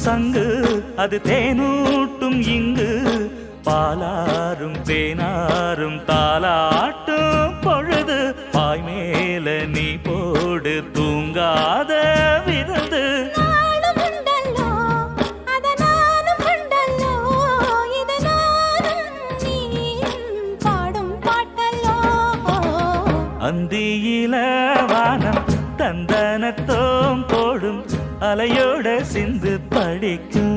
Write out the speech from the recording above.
சங்கு அது தேனூட்டும் இங்கு பாலாரும் தேனாரும் தாலாட்டும் பொழுது பாய் மேல நீ போடு தூங்காத விருது அந்தியில வானம் தந்தனத்தோம் போடும் அலையோட சிந்து படிக்கும்